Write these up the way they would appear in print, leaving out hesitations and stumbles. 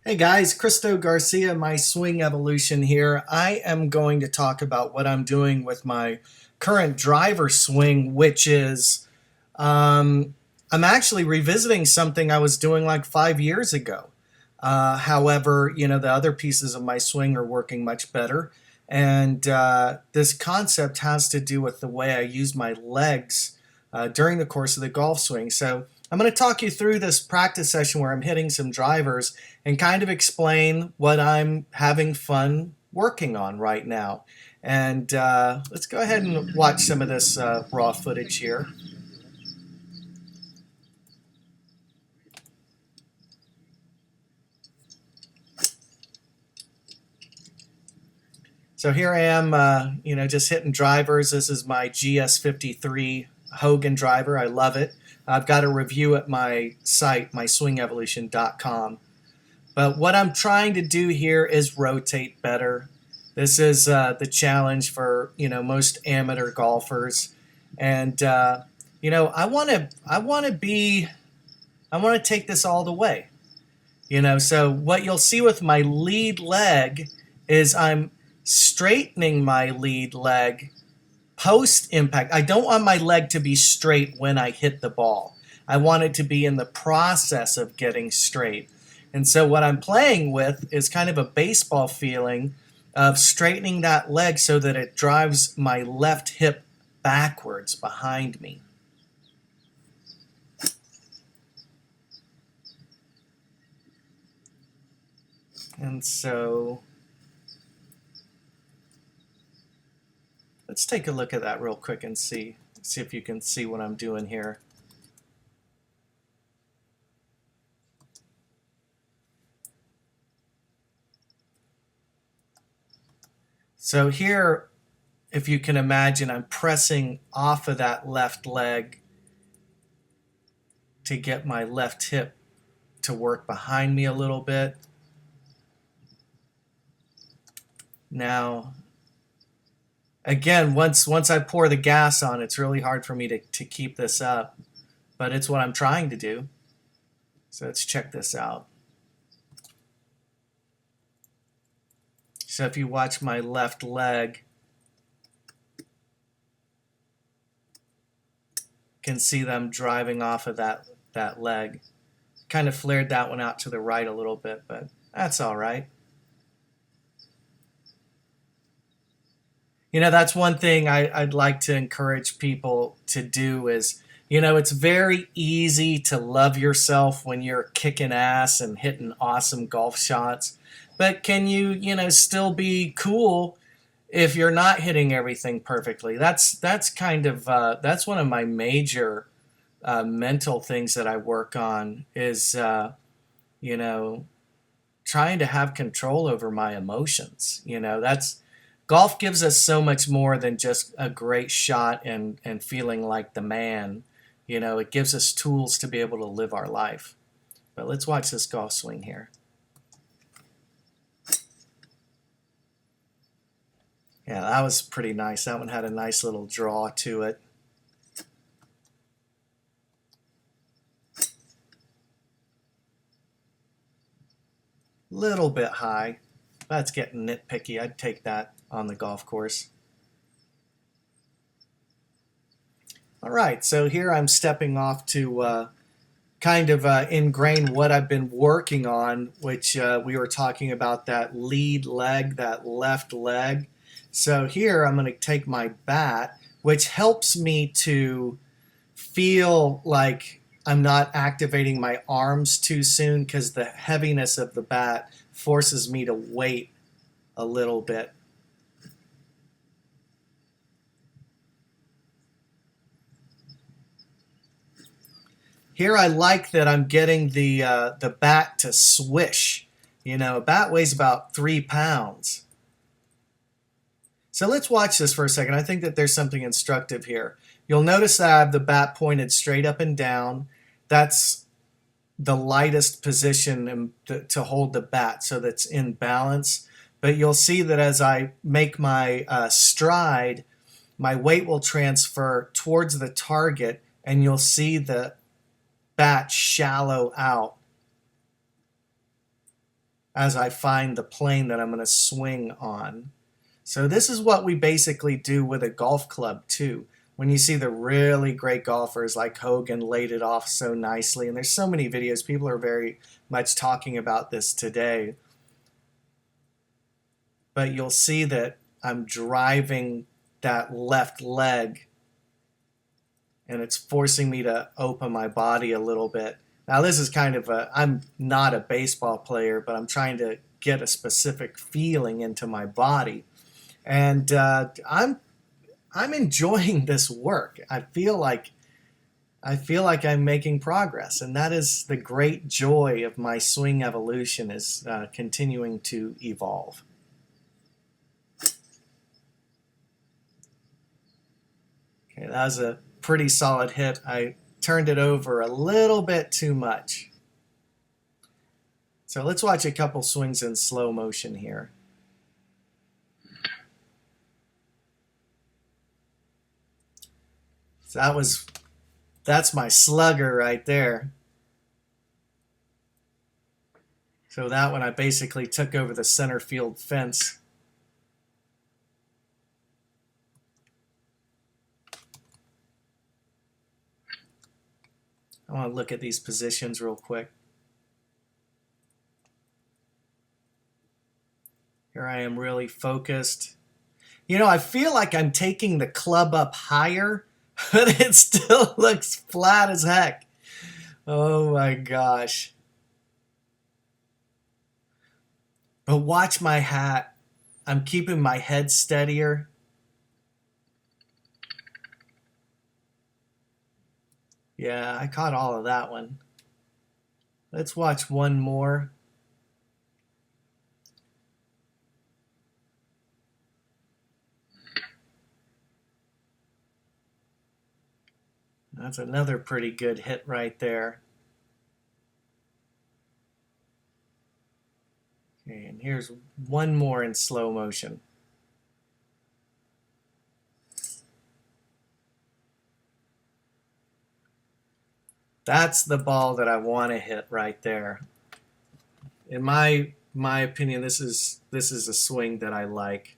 Hey guys, Christo Garcia, my swing evolution here. I am going to talk about what I'm doing with my current driver swing, which is I'm actually revisiting something I was doing like 5 years ago. However, the other pieces of my swing are working much better. And this concept has to do with the way I use my legs during the course of the golf swing. So I'm going to talk you through this practice session where I'm hitting some drivers and kind of explain what I'm having fun working on right now. And let's go ahead and watch some of this raw footage here. So here I am, just hitting drivers. This is my GS53 Hogan driver. I love it. I've got a review at my site, myswingevolution.com. But what I'm trying to do here is rotate better. This is the challenge for most amateur golfers, and I want to take this all the way. So what you'll see with my lead leg is I'm straightening my lead leg post impact. I don't want my leg to be straight when I hit the ball. I want it to be in the process of getting straight. And so what I'm playing with is kind of a baseball feeling of straightening that leg so that it drives my left hip backwards behind me. And so let's take a look at that real quick and see if you can see what I'm doing here. So here, if you can imagine, I'm pressing off of that left leg to get my left hip to work behind me a little bit. Now, again, once I pour the gas on, it's really hard for me to keep this up, but it's what I'm trying to do. So let's check this out. So if you watch my left leg, you can see them driving off of that leg. Kind of flared that one out to the right a little bit, but that's all right. That's one thing I'd like to encourage people to do is, it's very easy to love yourself when you're kicking ass and hitting awesome golf shots. But can you, still be cool if you're not hitting everything perfectly? That's kind of that's one of my major mental things that I work on is, trying to have control over my emotions. That's golf gives us so much more than just a great shot and feeling like the man. It gives us tools to be able to live our life. But let's watch this golf swing here. Yeah, that was pretty nice. That one had a nice little draw to it. Little bit high. That's getting nitpicky. I'd take that on the golf course. All right, so here I'm stepping off to kind of ingrain what I've been working on, which we were talking about that lead leg, that left leg. So here I'm going to take my bat, which helps me to feel like I'm not activating my arms too soon because the heaviness of the bat forces me to wait a little bit. Here I like that I'm getting the bat to swish. A bat weighs about 3 pounds. So let's watch this for a second. I think that there's something instructive here. You'll notice that I have the bat pointed straight up and down. That's the lightest position to hold the bat so that's in balance. But you'll see that as I make my stride, my weight will transfer towards the target and you'll see the bat shallow out. as I find the plane that I'm going to swing on. So this is what we basically do with a golf club too. When you see the really great golfers like Hogan laid it off so nicely, and there's so many videos, people are very much talking about this today. But you'll see that I'm driving that left leg and it's forcing me to open my body a little bit. Now this is kind of I'm not a baseball player, but I'm trying to get a specific feeling into my body. And I'm enjoying this work. I feel like I'm making progress, and that is the great joy of my swing evolution, is continuing to evolve. Okay, that was a pretty solid hit. I turned it over a little bit too much. So let's watch a couple swings in slow motion here. So that's my slugger right there. So that one I basically took over the center field fence. I want to look at these positions real quick. Here I am really focused. You know, I feel like I'm taking the club up higher, but it still looks flat as heck. Oh my gosh. But watch my hat. I'm keeping my head steadier. Yeah, I caught all of that one. Let's watch one more. That's another pretty good hit right there. Okay, and here's one more in slow motion. That's the ball that I want to hit right there. In my opinion, this is a swing that I like.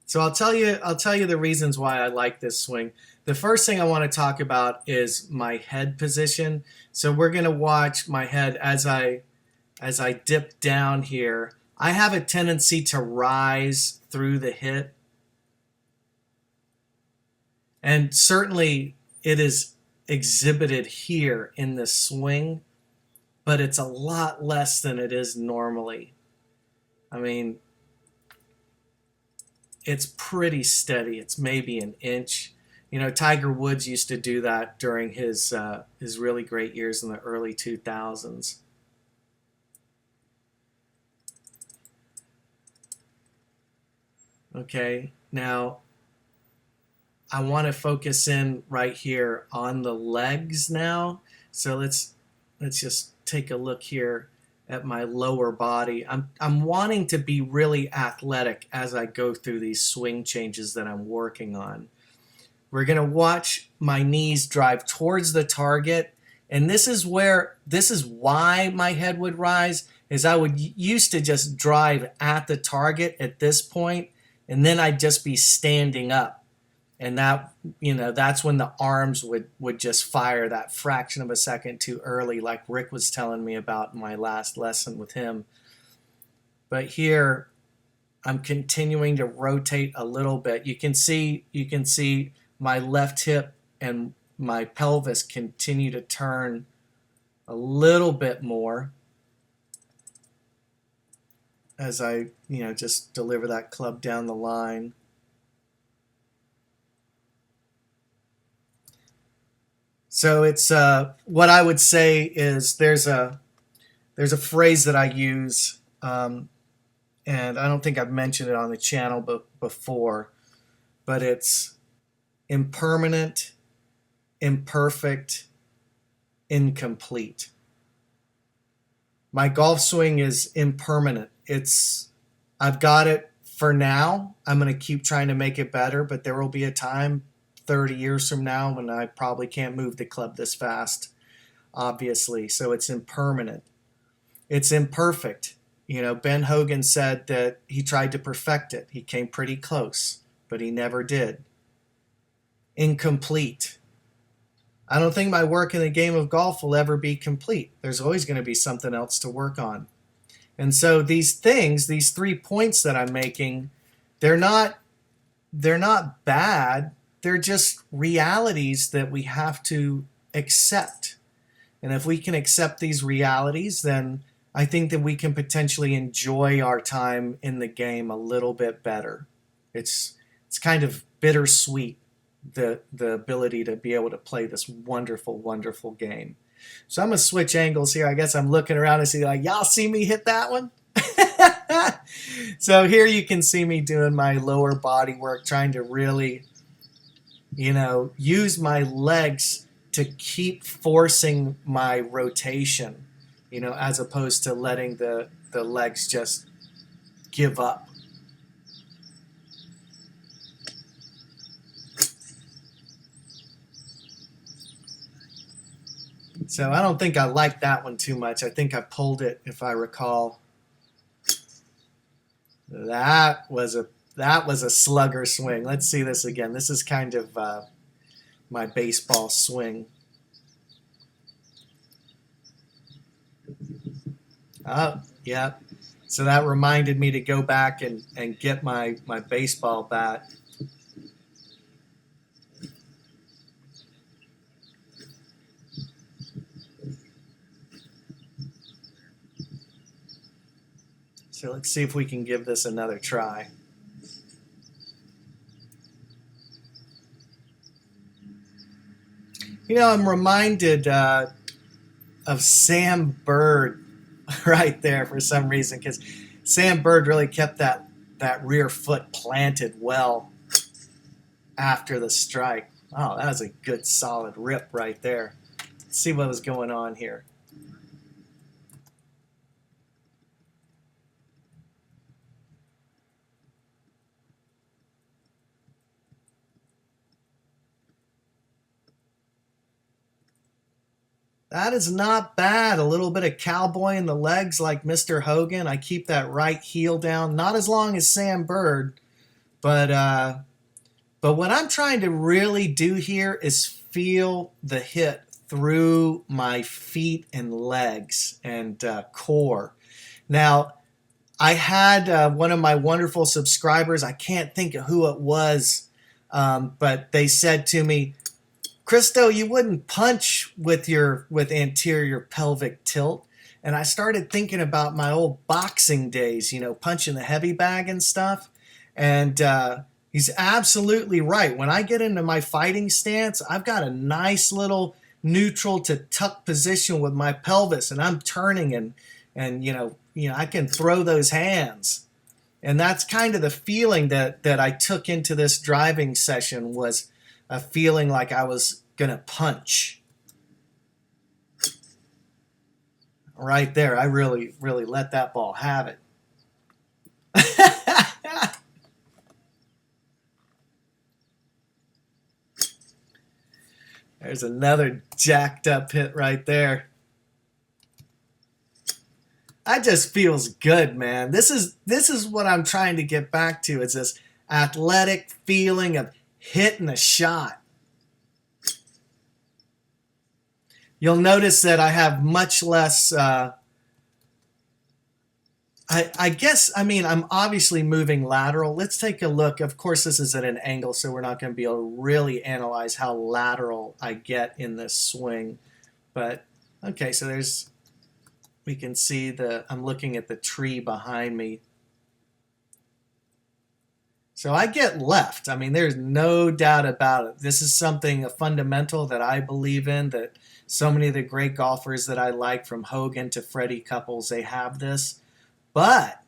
So I'll tell you the reasons why I like this swing. The first thing I want to talk about is my head position. So we're going to watch my head as I dip down here. I have a tendency to rise through the hit. And certainly it is exhibited here in this swing, but it's a lot less than it is normally. I mean, it's pretty steady. It's maybe an inch. You know, Tiger Woods used to do that during his really great years in the early 2000s. Okay, now I want to focus in right here on the legs now. So let's just take a look here at my lower body. I'm wanting to be really athletic as I go through these swing changes that I'm working on. We're going to watch my knees drive towards the target, and this is why my head would rise, is I would used to just drive at the target at this point, and then I'd just be standing up. And that, you know, that's when the arms would just fire that fraction of a second too early, like Rick was telling me about in my last lesson with him. But here, I'm continuing to rotate a little bit. You can see my left hip and my pelvis continue to turn a little bit more as I, you know, just deliver that club down the line. So it's what I would say is there's a phrase that I use, and I don't think I've mentioned it on the channel before, but it's impermanent, imperfect, incomplete. My golf swing is impermanent. I've got it for now. I'm going to keep trying to make it better, but there will be a time 30 years from now when I probably can't move the club this fast. obviously, so it's impermanent. It's imperfect. You know, Ben Hogan said that he tried to perfect it. He came pretty close, but he never did. Incomplete. I don't think my work in the game of golf will ever be complete. There's always going to be something else to work on. And so these things, these 3 points that I'm making, they're not bad. They're just realities that we have to accept. And if we can accept these realities, then I think that we can potentially enjoy our time in the game a little bit better. It's kind of bittersweet, the ability to be able to play this wonderful, wonderful game. So I'm going to switch angles here. I guess I'm looking around and see, like, y'all see me hit that one? So here you can see me doing my lower body work, trying to really, use my legs to keep forcing my rotation, as opposed to letting the legs just give up. So I don't think I like that one too much. I think I pulled it, if I recall. That was a slugger swing. Let's see this again. This is kind of my baseball swing. Oh, yeah. So that reminded me to go back and get my baseball bat. So let's see if we can give this another try. I'm reminded of Sam Bird right there for some reason, because Sam Bird really kept that rear foot planted well after the strike. Oh, that was a good solid rip right there. Let's see what was going on here. That is not bad. A little bit of cowboy in the legs like Mr. Hogan. I keep that right heel down. Not as long as Sam Bird, but what I'm trying to really do here is feel the hit through my feet and legs and core. Now, I had one of my wonderful subscribers, I can't think of who it was, but they said to me, Christo, you wouldn't punch with anterior pelvic tilt. And I started thinking about my old boxing days, punching the heavy bag and stuff. And he's absolutely right. When I get into my fighting stance, I've got a nice little neutral to tuck position with my pelvis, and I'm turning and I can throw those hands. And that's kind of the feeling that I took into this driving session, was a feeling like I was going to punch. Right there, I really, really let that ball have it. There's another jacked up hit right there. That just feels good, man. This is what I'm trying to get back to. It's this athletic feeling of hitting a shot. You'll notice that I have much less, I'm obviously moving lateral. Let's take a look. Of course, this is at an angle, so we're not going to be able to really analyze how lateral I get in this swing. But, okay, so we can see I'm looking at the tree behind me. So I get left. There's no doubt about it. This is a fundamental that I believe in, that so many of the great golfers that I like, from Hogan to Freddie Couples, they have this. But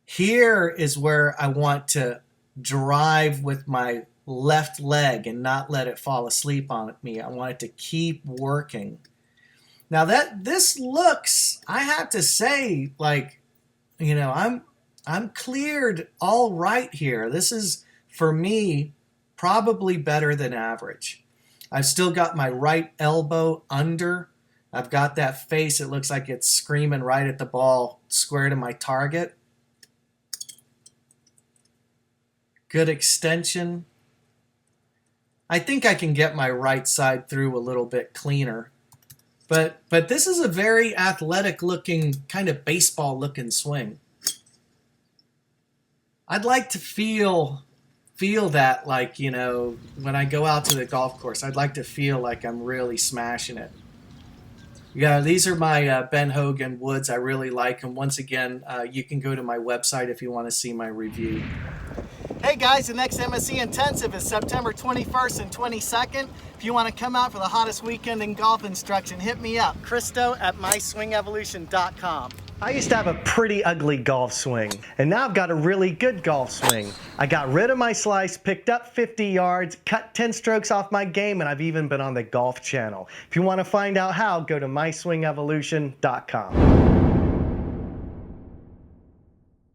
here is where I want to drive with my left leg and not let it fall asleep on me. I want it to keep working. Now this looks, I have to say, like, I'm cleared all right here. This is, for me, probably better than average. I've still got my right elbow under. I've got that face. It looks like it's screaming right at the ball, square to my target. Good extension. I think I can get my right side through a little bit cleaner. But this is a very athletic looking, kind of baseball looking swing. I'd like to feel that, like, you know, when I go out to the golf course, I'd like to feel like I'm really smashing it. Yeah, these are my Ben Hogan woods. I really like them. Once again, you can go to my website if you want to see my review. Hey guys, the next MSC Intensive is September 21st and 22nd. If you want to come out for the hottest weekend in golf instruction, hit me up, Christo at myswingevolution.com. I used to have a pretty ugly golf swing, and now I've got a really good golf swing. I got rid of my slice, picked up 50 yards, cut 10 strokes off my game, and I've even been on the Golf Channel. If you want to find out how, go to myswingevolution.com.